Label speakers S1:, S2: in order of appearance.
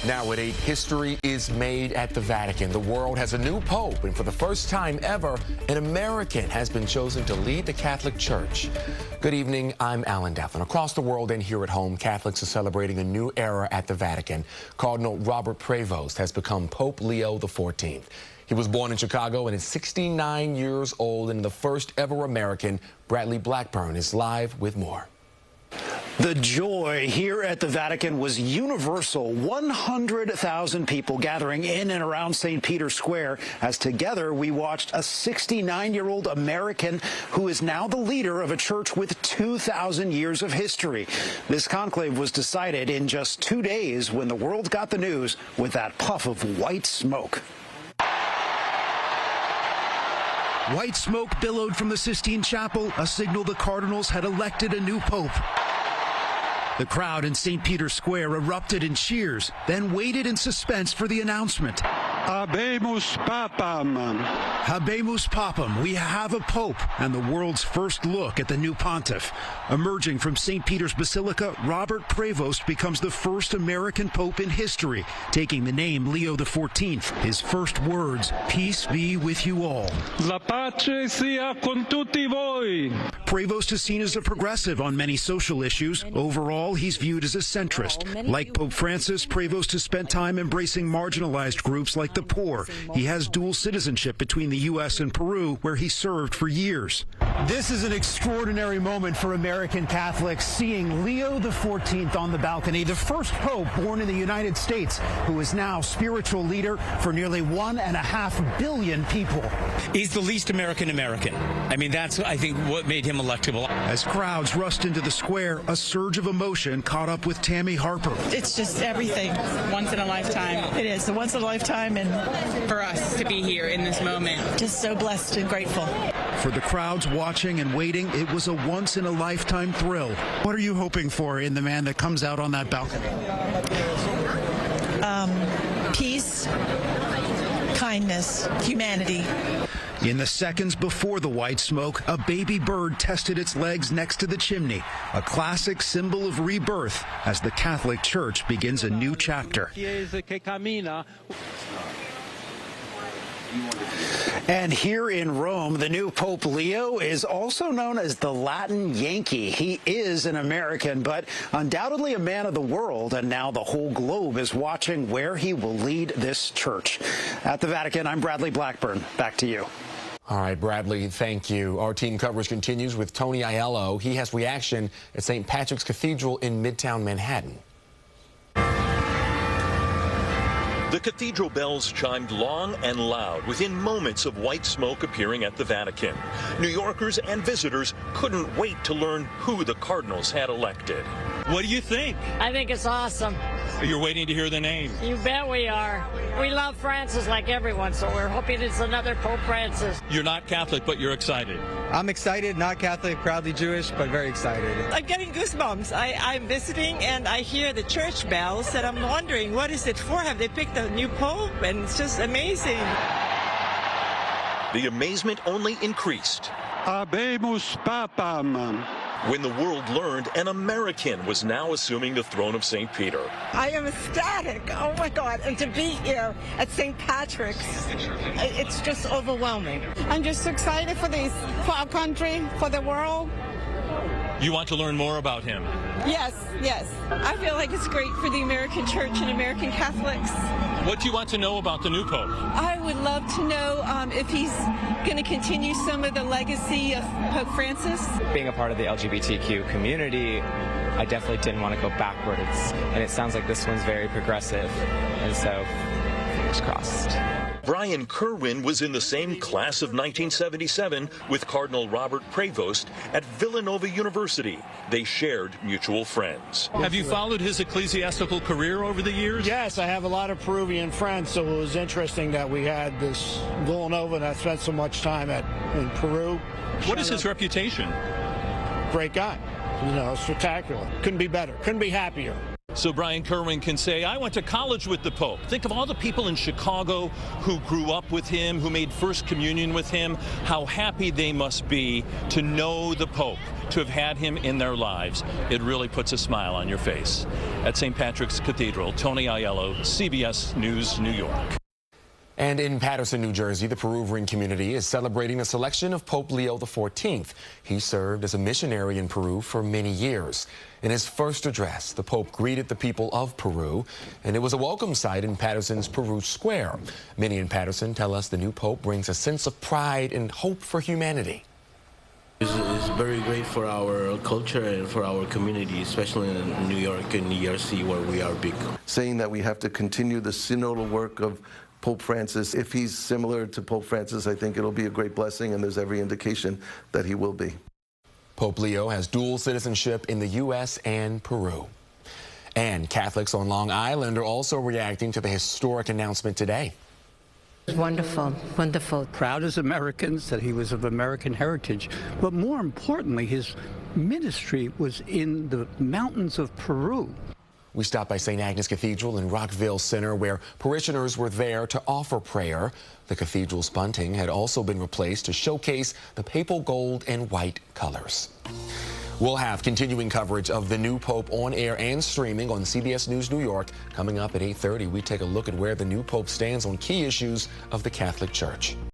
S1: Now at 8, history is made at the Vatican. The world has a new pope, and for the first time ever, an American has been chosen to lead the Catholic Church. Good evening, I'm Alan Devlin. Across the world and here at home, Catholics are celebrating a new era at the Vatican. Cardinal Robert Prevost has become Pope Leo XIV. He was born in Chicago and is 69 years old and the first ever American. Bradley Blackburn is live with more.
S2: The joy here at the Vatican was universal. 100,000 people gathering in and around St. Peter's Square as together we watched a 69-year-old American who is now the leader of a church with 2,000 years of history. This conclave was decided in just 2 days when the world got the news with that puff of white smoke.
S3: White smoke billowed from the Sistine Chapel, a signal the cardinals had elected a new pope. The crowd in St. Peter's Square erupted in cheers, then waited in suspense for the announcement.
S4: Habemus Papam.
S3: Habemus Papam. We have a pope, and the world's first look at the new pontiff. Emerging from St. Peter's Basilica, Robert Prevost becomes the first American pope in history, taking the name Leo XIV. His first words, "Peace be with you all."
S4: La pace sia con tutti voi.
S3: Prevost is seen as a progressive on many social issues. Overall, he's viewed as a centrist. Like Pope Francis, Prevost has spent time embracing marginalized groups like the poor. He has dual citizenship between the U.S. and Peru, where he served for years.
S2: This is an extraordinary moment for American Catholics, seeing Leo XIV on the balcony, the first pope born in the United States, who is now spiritual leader for nearly 1.5 billion people.
S5: He's the least American. I mean, that's, I think, what made him electable.
S3: As crowds rushed into the square, a surge of emotion caught up with Tammy Harper.
S6: It's just everything.
S7: Once in a lifetime.
S6: It is a once in a lifetime, and
S7: For us to be here in this moment.
S6: just so blessed and grateful.
S3: For the crowds watching and waiting, it was a once-in-a-lifetime thrill. What are you hoping for in the man that comes out on that balcony?
S6: Peace, kindness, humanity.
S3: In the seconds before the white smoke, a baby bird tested its legs next to the chimney, a classic symbol of rebirth as the Catholic Church begins a new chapter.
S2: And here in Rome, the new Pope Leo is also known as the Latin Yankee. He is an American, but undoubtedly a man of the world, and now the whole globe is watching where he will lead this church. At the Vatican, I'm Bradley Blackburn. Back to you.
S1: All right, Bradley, thank you. Our team coverage continues with Tony Aiello. He has reaction at St. Patrick's Cathedral in Midtown Manhattan.
S8: The cathedral bells chimed long and loud within moments of white smoke appearing at the Vatican. New Yorkers and visitors couldn't wait to learn who the cardinals had elected.
S5: What do you think?
S9: I think it's awesome.
S5: You're waiting to hear the name.
S9: You bet we are. We love Francis like everyone, so we're hoping it's another Pope Francis.
S5: You're not Catholic, but you're excited.
S10: I'm excited, not Catholic, proudly Jewish, but very excited.
S6: I'm getting goosebumps. I'm visiting, and I hear the church bells, and I'm wondering, what is it for? Have they picked a new pope? And it's just amazing.
S8: The amazement only increased
S4: Habemus Papam.
S8: when the world learned an American was now assuming the throne of St. Peter.
S6: I am ecstatic. Oh, my God. And to be here at St. Patrick's, it's just overwhelming.
S7: I'm just excited for our country, for the world.
S5: You want to learn more about him?
S7: Yes.
S6: I feel like it's great for the American church and American Catholics.
S5: What do you want to know about the new pope?
S6: I would love to know if he's going to continue some of the legacy of Pope Francis.
S10: Being a part of the LGBTQ community, I definitely didn't want to go backwards. And it sounds like this one's very progressive. And so, fingers crossed.
S8: Brian Kerwin was in the same class of 1977 with Cardinal Robert Prevost at Villanova University. They shared mutual friends.
S5: Have you followed his ecclesiastical career over the years?
S11: Yes, I have a lot of Peruvian friends, so it was interesting that we had this Villanova, and I spent so much time in Peru.
S5: What is his reputation?
S11: Great guy. You know, spectacular. Couldn't be better. Couldn't be happier.
S8: So Brian Kerwin can say, I went to college with the Pope. Think of all the people in Chicago who grew up with him, who made First Communion with him, how happy they must be to know the Pope, to have had him in their lives. It really puts a smile on your face. At St. Patrick's Cathedral, Tony Aiello, CBS News, New York.
S1: And in Paterson, New Jersey, the Peruvian community is celebrating the selection of Pope Leo XIV. He served as a missionary in Peru for many years. In his first address, the Pope greeted the people of Peru, and it was a welcome sight in Paterson's Peru Square. Many in Paterson tell us the new Pope brings a sense of pride and hope for humanity.
S12: It's very great for our culture and for our community, especially in New York and ERC, where we are big.
S13: Saying that we have to continue the synodal work of Pope Francis. If he's similar to Pope Francis, I think it'll be a great blessing, and there's every indication that he will be.
S1: Pope Leo has dual citizenship in the U.S. and Peru. And Catholics on Long Island are also reacting to the historic announcement today.
S14: Wonderful, wonderful.
S15: Proud as Americans that he was of American heritage, but more importantly, his ministry was in the mountains of Peru.
S1: We stopped by St. Agnes Cathedral in Rockville Center, where parishioners were there to offer prayer. The cathedral's bunting had also been replaced to showcase the papal gold and white colors. We'll have continuing coverage of the new Pope on air and streaming on CBS News New York. Coming up at 8:30, we take a look at where the new Pope stands on key issues of the Catholic Church.